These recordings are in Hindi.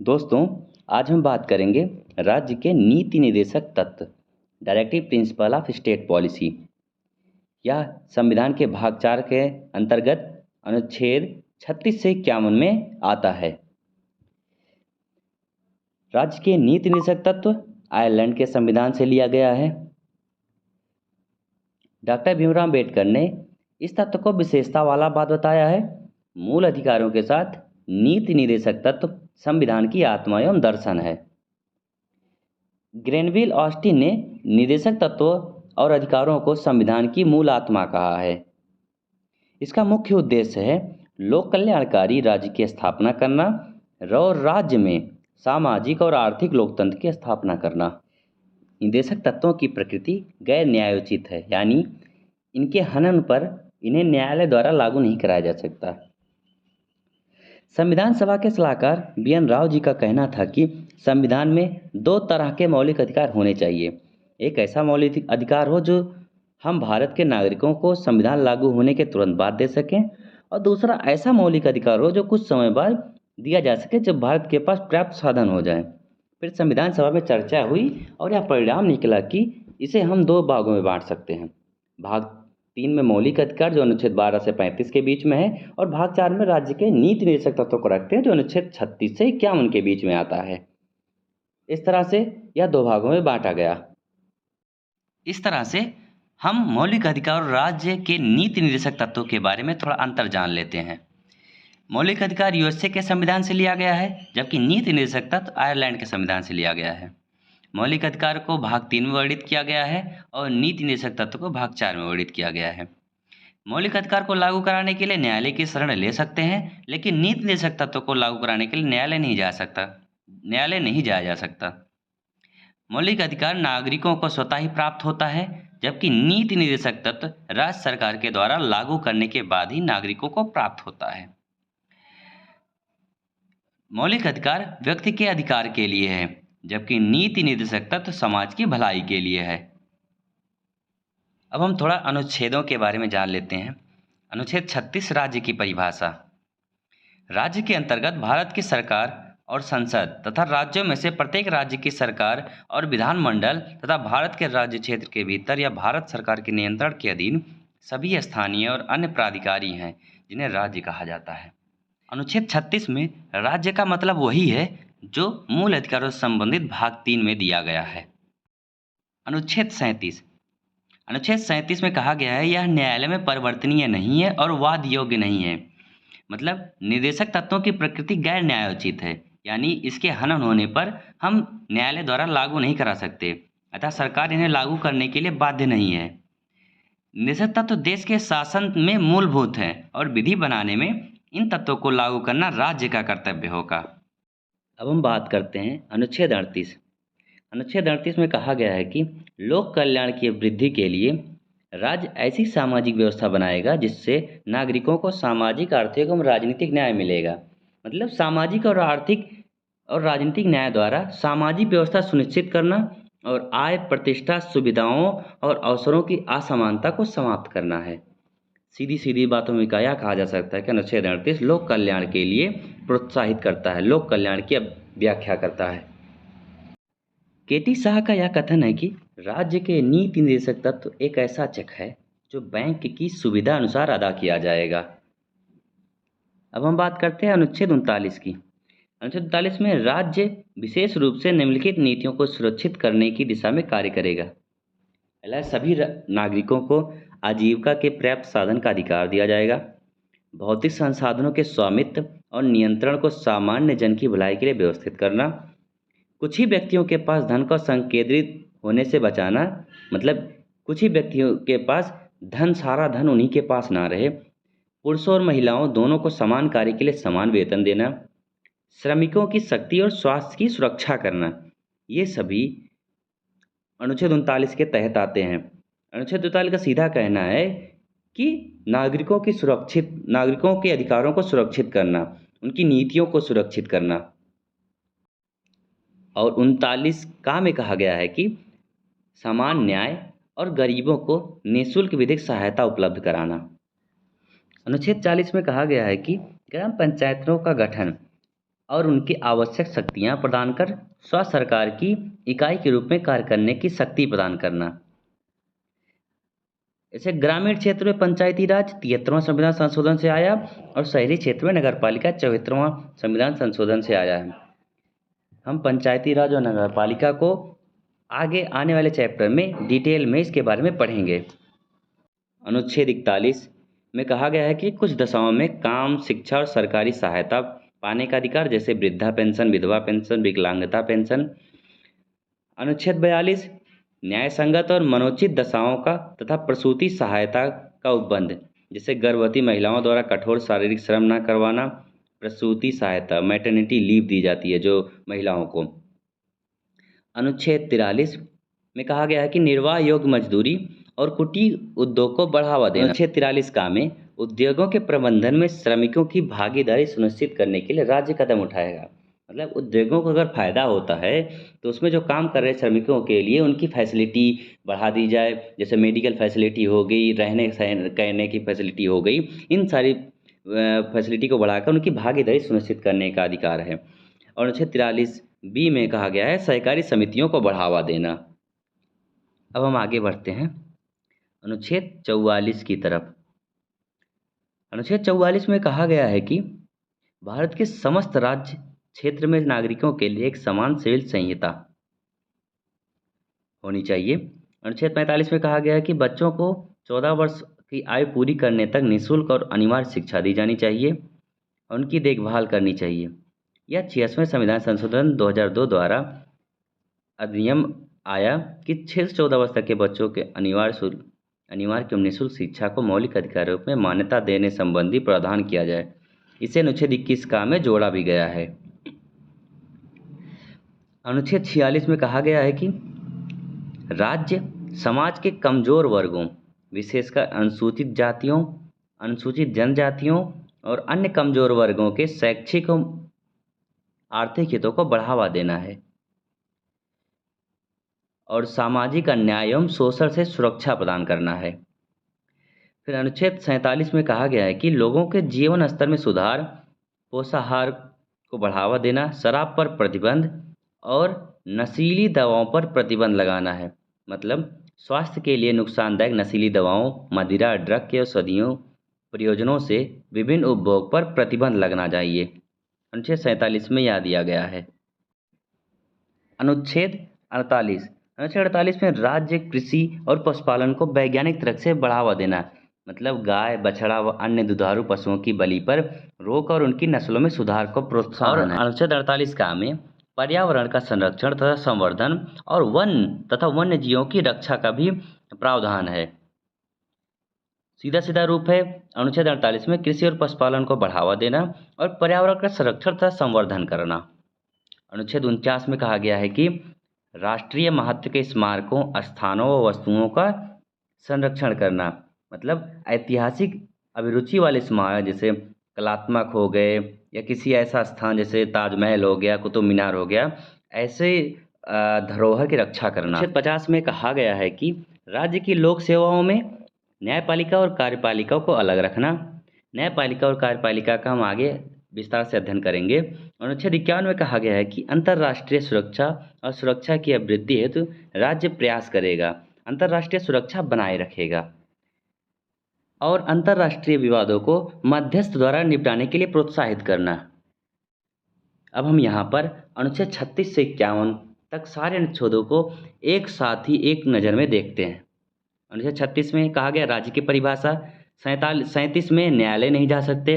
दोस्तों, आज हम बात करेंगे राज्य के नीति निर्देशक तत्व, directive principle of state policy. यह संविधान के भाग 4 के अंतर्गत अनुच्छेद 36 से 51 में आता है। राज्य के नीति निर्देशक तत्व आयरलैंड के संविधान से लिया गया है। डॉक्टर भीमराव अम्बेडकर ने इस तत्व को विशेषता वाला बात बताया है। मूल अधिकारों के साथ नीति निर्देशक तत्व संविधान की आत्मा एवं दर्शन है। ग्रेनविल ऑस्टिन ने निर्देशक तत्वों और अधिकारों को संविधान की मूल आत्मा कहा है। इसका मुख्य उद्देश्य है लोक कल्याणकारी राज्य की स्थापना करना और राज्य में सामाजिक और आर्थिक लोकतंत्र की स्थापना करना। निर्देशक तत्वों की प्रकृति गैर न्यायोचित है, यानी इनके हनन पर इन्हें न्यायालय द्वारा लागू नहीं कराया जा सकता। संविधान सभा के सलाहकार BN राव जी का कहना था कि संविधान में दो तरह के मौलिक अधिकार होने चाहिए। एक ऐसा मौलिक अधिकार हो जो हम भारत के नागरिकों को संविधान लागू होने के तुरंत बाद दे सकें, और दूसरा ऐसा मौलिक अधिकार हो जो कुछ समय बाद दिया जा सके जब भारत के पास पर्याप्त साधन हो जाए। फिर संविधान सभा में चर्चा हुई और यह परिणाम निकला कि इसे हम दो भागों में बांट सकते हैं। भाग 3 में मौलिक अधिकार जो अनुच्छेद 12 से 35 के बीच में है, और भाग 4 में राज्य के नीति निर्देशक तत्वों को रखते हैं जो अनुच्छेद 36 से 51 के बीच में आता है। इस तरह से यह दो भागों में बांटा गया। इस तरह से हम मौलिक अधिकार और राज्य के नीति निर्देशक तत्वों के बारे में थोड़ा अंतर जान लेते हैं। मौलिक अधिकार USA के संविधान से लिया गया है, जबकि नीति निर्देशक तत्व आयरलैंड के संविधान से लिया गया है। मौलिक अधिकार को भाग 3 में वर्णित किया गया है और नीति निर्देशक तत्व को भाग 4 में वर्णित किया गया है। मौलिक अधिकार को लागू कराने के लिए न्यायालय की शरण ले सकते हैं, लेकिन नीति निर्देशक तत्व को लागू कराने के लिए न्यायालय नहीं जाया जा सकता। मौलिक अधिकार नागरिकों को स्वतः ही प्राप्त होता है, जबकि नीति निर्देशक तत्व राज्य सरकार के द्वारा लागू करने के बाद ही नागरिकों को प्राप्त होता है। मौलिक अधिकार व्यक्ति के अधिकार के लिए है, जबकि नीति निर्देशक तत्व समाज की भलाई के लिए है। अब हम थोड़ा अनुच्छेदों के बारे में जान लेते हैं। अनुच्छेद 36 राज्य की परिभाषा। राज्य के अंतर्गत भारत की सरकार और संसद तथा राज्यों में से प्रत्येक राज्य की सरकार और विधानमंडल तथा भारत के राज्य क्षेत्र के भीतर या भारत सरकार के नियंत्रण के अधीन सभी स्थानीय और अन्य प्राधिकारी हैं जिन्हें राज्य कहा जाता है। अनुच्छेद 36 में राज्य का मतलब वही है जो मूल अधिकारों से संबंधित भाग 3 में दिया गया है। अनुच्छेद 37 में कहा गया है यह न्यायालय में परिवर्तनीय नहीं है और वाद योग्य नहीं है। मतलब निर्देशक तत्वों की प्रकृति गैर न्यायोचित है, यानी इसके हनन होने पर हम न्यायालय द्वारा लागू नहीं करा सकते, अतः सरकार इन्हें लागू करने के लिए बाध्य नहीं है। निर्देशक तत्व देश के शासन में मूलभूत हैं और विधि बनाने में इन तत्वों को लागू करना राज्य का कर्तव्य होगा। अब हम बात करते हैं अनुच्छेद 38। अनुच्छेद 38 में कहा गया है कि लोक कल्याण की वृद्धि के लिए राज्य ऐसी सामाजिक व्यवस्था बनाएगा जिससे नागरिकों को सामाजिक, आर्थिक एवं राजनीतिक न्याय मिलेगा। मतलब सामाजिक और आर्थिक और राजनीतिक न्याय द्वारा सामाजिक व्यवस्था सुनिश्चित करना और आय, प्रतिष्ठा, सुविधाओं और अवसरों की असमानता को समाप्त करना है। सीधी सीधी बातों में क्या कहा जा सकता है कि अनुच्छेद 38 लोक कल्याण के लिए प्रोत्साहित करता है, लोक कल्याण की व्याख्या करता है। KT शाह का यह कथन है कि राज्य के नीति निर्देशक तत्व एक ऐसा चेक है जो बैंक की सुविधा अनुसार अदा किया जाएगा। अब हम बात करते हैं अनुच्छेद 39 की। अनुच्छेद 39 में राज्य विशेष रूप से निम्नलिखित नीतियों को सुरक्षित करने की दिशा में कार्य करेगा। पहला, सभी नागरिकों को आजीविका के पर्याप्त साधन का अधिकार दिया जाएगा। भौतिक संसाधनों के स्वामित्व और नियंत्रण को सामान्य जन की भलाई के लिए व्यवस्थित करना। कुछ ही व्यक्तियों के पास धन को संकेंद्रित होने से बचाना। मतलब कुछ ही व्यक्तियों के पास सारा धन उन्हीं के पास ना रहे। पुरुषों और महिलाओं दोनों को समान कार्य के लिए समान वेतन देना। श्रमिकों की शक्ति और स्वास्थ्य की सुरक्षा करना। ये सभी अनुच्छेद 39 के तहत आते हैं। अनुच्छेद 39 का सीधा कहना है कि नागरिकों के अधिकारों को सुरक्षित करना, उनकी नीतियों को सुरक्षित करना। और 39 का में कहा गया है कि समान न्याय और गरीबों को निःशुल्क विधिक सहायता उपलब्ध कराना। अनुच्छेद 40 में कहा गया है कि ग्राम पंचायतों का गठन और उनकी आवश्यक शक्तियाँ प्रदान कर स्वास्थ्य सरकार की इकाई के रूप में कार्य करने की शक्ति प्रदान करना। जैसे ग्रामीण क्षेत्र में पंचायती राज 73वां संविधान संशोधन से आया और शहरी क्षेत्र में नगरपालिका 74वां संविधान संशोधन से आया है। हम पंचायती राज और नगरपालिका को आगे आने वाले चैप्टर में डिटेल में इसके बारे में पढ़ेंगे। अनुच्छेद 41 में कहा गया है कि कुछ दशाओं में काम, शिक्षा और सरकारी सहायता पाने का अधिकार, जैसे वृद्धा पेंशन, विधवा पेंशन, विकलांगता पेंशन। अनुच्छेद 42 न्याय संगत और मनोचित दशाओं का तथा प्रसूति सहायता का उपबंध, जैसे गर्भवती महिलाओं द्वारा कठोर शारीरिक श्रम न करवाना, प्रसूति सहायता मैटरनिटी लीव दी जाती है जो महिलाओं को। अनुच्छेद 43 में कहा गया है कि निर्वाह योग्य मजदूरी और कुटीर उद्योग को बढ़ावा देना। अनुच्छेद 43 का में उद्योगों के प्रबंधन में श्रमिकों की भागीदारी सुनिश्चित करने के लिए राज्य कदम उठाएगा। मतलब उद्योगों को अगर फायदा होता है तो उसमें जो काम कर रहे श्रमिकों के लिए उनकी फैसिलिटी बढ़ा दी जाए, जैसे मेडिकल फैसिलिटी हो गई, रहने कहने की फैसिलिटी हो गई, इन सारी फैसिलिटी को बढ़ाकर उनकी भागीदारी सुनिश्चित करने का अधिकार है। और अनुच्छेद 43 बी में कहा गया है सहकारी समितियों को बढ़ावा देना। अब हम आगे बढ़ते हैं अनुच्छेद 44 की तरफ। अनुच्छेद 44 में कहा गया है कि भारत के समस्त राज्य क्षेत्र में नागरिकों के लिए एक समान सिविल संहिता होनी चाहिए। अनुच्छेद 45 में कहा गया है कि बच्चों को 14 वर्ष की आयु पूरी करने तक निःशुल्क और अनिवार्य शिक्षा दी जानी चाहिए और उनकी देखभाल करनी चाहिए। यह 86वें संविधान संशोधन 2002 द्वारा अधिनियम आया कि 6 से 14 वर्ष तक के बच्चों के अनिवार्य एवं निःशुल्क शिक्षा को मौलिक अधिकार के रूप में मान्यता देने संबंधी प्रावधान किया जाए। इसे अनुच्छेद 21 का में जोड़ा भी गया है। अनुच्छेद 46 में कहा गया है कि राज्य समाज के कमजोर वर्गों, विशेषकर अनुसूचित जातियों, अनुसूचित जनजातियों और अन्य कमजोर वर्गों के शैक्षिक और आर्थिक हितों को बढ़ावा देना है और सामाजिक अन्याय एवं शोषण से सुरक्षा प्रदान करना है। फिर अनुच्छेद 47 में कहा गया है कि लोगों के जीवन स्तर में सुधार, पोषाहार को बढ़ावा देना, शराब पर प्रतिबंध और नशीली दवाओं पर प्रतिबंध लगाना है। मतलब स्वास्थ्य के लिए नुकसानदायक नशीली दवाओं, मदिरा, ड्रग के औषधियों प्रयोजनों से विभिन्न उपभोग पर प्रतिबंध लगना चाहिए। अनुच्छेद 47 में यह दिया गया है। अनुच्छेद 48 में राज्य कृषि और पशुपालन को वैज्ञानिक तरह से बढ़ावा देना। मतलब गाय, बछड़ा व अन्य दुधारू पशुओं की बलि पर रोक और उनकी नस्लों में सुधार को प्रोत्साहन है। अनुच्छेद 48 का में पर्यावरण का संरक्षण तथा संवर्धन और वन तथा वन्य जीवों की रक्षा का भी प्रावधान है। सीधा रूप है अनुच्छेद 48 में कृषि और पशुपालन को बढ़ावा देना और पर्यावरण का संरक्षण तथा संवर्धन करना। अनुच्छेद 49 में कहा गया है कि राष्ट्रीय महत्व के स्मारकों, स्थानों व वस्तुओं का संरक्षण करना। मतलब ऐतिहासिक अभिरुचि वाले स्मारक जैसे कलात्मक हो गए या किसी ऐसा स्थान जैसे ताजमहल हो गया, कुतुब मीनार हो गया, ऐसे धरोहर की रक्षा करना। अनुच्छेद 50 में कहा गया है कि राज्य की लोक सेवाओं में न्यायपालिका और कार्यपालिका को अलग रखना। न्यायपालिका और कार्यपालिका का हम आगे विस्तार से अध्ययन करेंगे। अनुच्छेद 51 में कहा गया है कि अंतर्राष्ट्रीय सुरक्षा और सुरक्षा की अभिवृद्धि हेतु राज्य प्रयास करेगा, अंतर्राष्ट्रीय सुरक्षा बनाए रखेगा और अंतर्राष्ट्रीय विवादों को मध्यस्थ द्वारा निपटाने के लिए प्रोत्साहित करना। अब हम यहाँ पर अनुच्छेद 36 से 51 तक सारे अनुच्छेदों को एक साथ ही एक नज़र में देखते हैं। अनुच्छेद 36 में कहा गया राज्य की परिभाषा, 37 में न्यायालय नहीं जा सकते,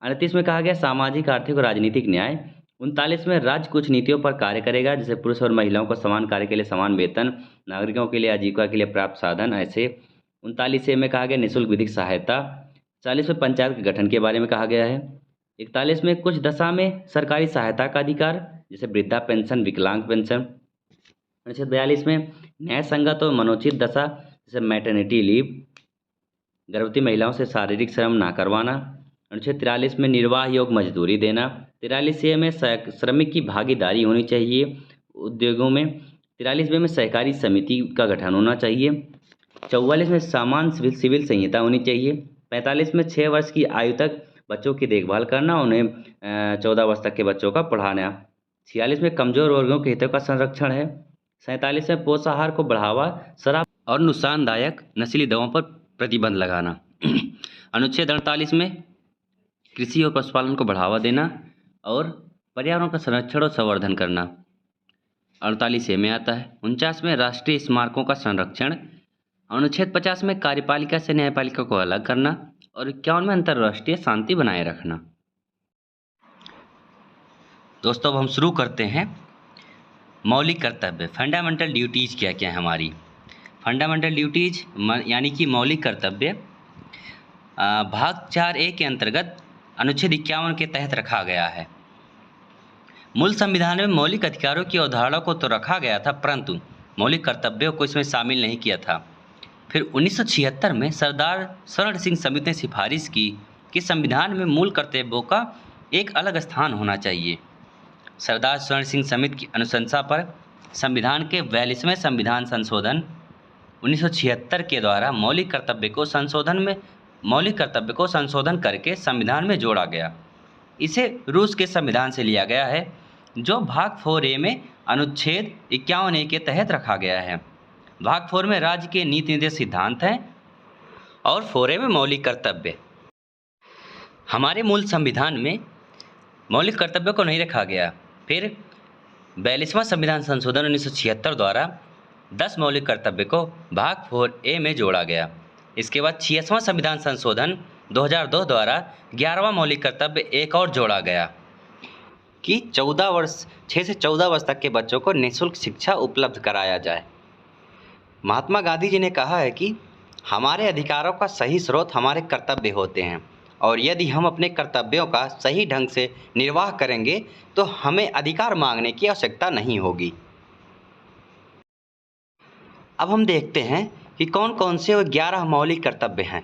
38 में कहा गया सामाजिक, आर्थिक और राजनीतिक न्याय, 39 में राज्य कुछ नीतियों पर कार्य करेगा जैसे पुरुष और महिलाओं को समान कार्य के लिए समान वेतन, नागरिकों के लिए आजीविका के लिए प्राप्त साधन। ऐसे 39 में कहा गया निःशुल्क विधिक सहायता, 40 में पंचायत के गठन के बारे में कहा गया है, 41 में कुछ दशा में सरकारी सहायता का अधिकार जैसे वृद्धा पेंशन, विकलांग पेंशन। अनुच्छेद 42 में न्याय संगत और मनोचित दशा जैसे मैटरनिटी लीव, गर्भवती महिलाओं से शारीरिक श्रम ना करवाना। अनुच्छेद 43 में निर्वाह योग्य मजदूरी देना। 43 में श्रमिक की भागीदारी होनी चाहिए उद्योगों में। 43 में सहकारी समिति का गठन होना चाहिए। 44 में समान सिविल संहिता होनी चाहिए। 45 में 6 वर्ष की आयु तक बच्चों की देखभाल करना, उन्हें 14 वर्ष तक के बच्चों का पढ़ाना। 46 में कमज़ोर वर्गों के हितों का संरक्षण है। 47 में पोषाहार को बढ़ावा, शराब और नुकसानदायक नशीली दवाओं पर प्रतिबंध लगाना। अनुच्छेद 48 में कृषि और पशुपालन को बढ़ावा देना और पर्यावरण का संरक्षण और संवर्धन करना। 48 ए में आता है। 49 में राष्ट्रीय स्मारकों का संरक्षण। अनुच्छेद 50 में कार्यपालिका से न्यायपालिका को अलग करना और 51 में अंतर्राष्ट्रीय शांति बनाए रखना। दोस्तों अब हम शुरू करते हैं। मौलिक कर्तव्य, फंडामेंटल ड्यूटीज़ क्या क्या है हमारी। फंडामेंटल ड्यूटीज़ यानी कि मौलिक कर्तव्य भाग 4A के अंतर्गत अनुच्छेद 51 के तहत रखा गया है। मूल संविधान में मौलिक अधिकारों की अवधारणा को तो रखा गया था, परंतु मौलिक कर्तव्यों को इसमें शामिल नहीं किया था। फिर 1976 में सरदार शरण सिंह समिति ने सिफारिश की कि संविधान में मूल कर्तव्यों का एक अलग स्थान होना चाहिए। सरदार शरण सिंह समिति की अनुशंसा पर संविधान के 42वें संविधान संशोधन 1976 के द्वारा मौलिक कर्तव्य को संशोधन करके संविधान में जोड़ा गया। इसे रूस के संविधान से लिया गया है, जो भाग 4A में अनुच्छेद 51A के तहत रखा गया है। भाग 4 में राज्य के नीति निर्देश सिद्धांत हैं और 4A में मौलिक कर्तव्य। हमारे मूल संविधान में मौलिक कर्तव्यों को नहीं रखा गया। फिर 42वां संविधान संशोधन 1976 द्वारा 10 मौलिक कर्तव्य को भाग 4A में जोड़ा गया। इसके बाद 86वां संविधान संशोधन 2002 द्वारा 11वां मौलिक कर्तव्य एक और जोड़ा गया कि 6 से 14 वर्ष तक के बच्चों को निःशुल्क शिक्षा उपलब्ध कराया जाए। महात्मा गांधी जी ने कहा है कि हमारे अधिकारों का सही स्रोत हमारे कर्तव्य होते हैं और यदि हम अपने कर्तव्यों का सही ढंग से निर्वाह करेंगे तो हमें अधिकार मांगने की आवश्यकता नहीं होगी। अब हम देखते हैं कि कौन कौन से वो 11 मौलिक कर्तव्य हैं।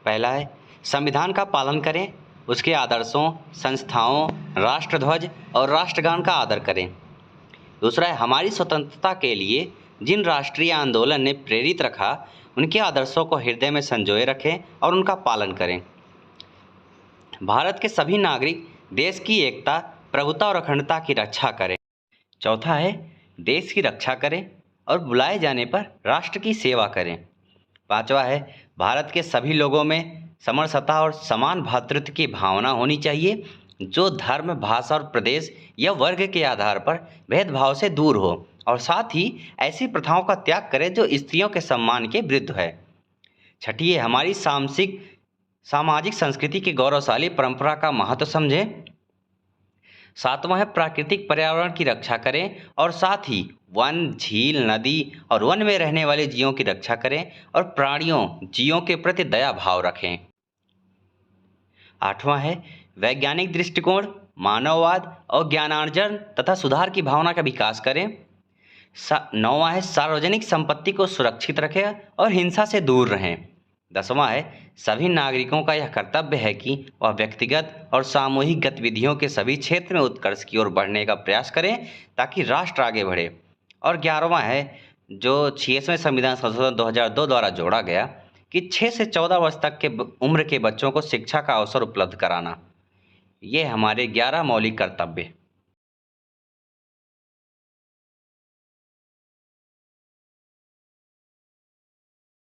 पहला है संविधान का पालन करें, उसके आदर्शों, संस्थाओं, राष्ट्रध्वज और राष्ट्रगान का आदर करें। दूसरा है हमारी स्वतंत्रता के लिए जिन राष्ट्रीय आंदोलन ने प्रेरित रखा उनके आदर्शों को हृदय में संजोए रखें और उनका पालन करें। भारत के सभी नागरिक देश की एकता, प्रभुता और अखंडता की रक्षा करें। चौथा है देश की रक्षा करें और बुलाए जाने पर राष्ट्र की सेवा करें। पांचवा है भारत के सभी लोगों में समरसता और समान भ्रातृत्व की भावना होनी चाहिए, जो धर्म, भाषा और प्रदेश या वर्ग के आधार पर भेदभाव से दूर हो और साथ ही ऐसी प्रथाओं का त्याग करें जो स्त्रियों के सम्मान के विरुद्ध है। छठी है हमारी सामाजिक संस्कृति की गौरवशाली परंपरा का महत्व समझें। सातवां है प्राकृतिक पर्यावरण की रक्षा करें और साथ ही वन, झील, नदी और वन में रहने वाले जीवों की रक्षा करें और प्राणियों, जीवों के प्रति दया भाव रखें। आठवां है वैज्ञानिक दृष्टिकोण, मानववाद और ज्ञानार्जन तथा सुधार की भावना का विकास करें। नौवां है सार्वजनिक संपत्ति को सुरक्षित रखें और हिंसा से दूर रहें। 10वां है सभी नागरिकों का यह कर्तव्य है कि वह व्यक्तिगत और सामूहिक गतिविधियों के सभी क्षेत्र में उत्कर्ष की ओर बढ़ने का प्रयास करें ताकि राष्ट्र आगे बढ़े। और 11वां है जो 86वें संविधान संशोधन 2002 द्वारा जोड़ा गया कि 6 से 14 वर्ष तक के उम्र के बच्चों को शिक्षा का अवसर उपलब्ध कराना। ये हमारे 11 मौलिक कर्तव्य।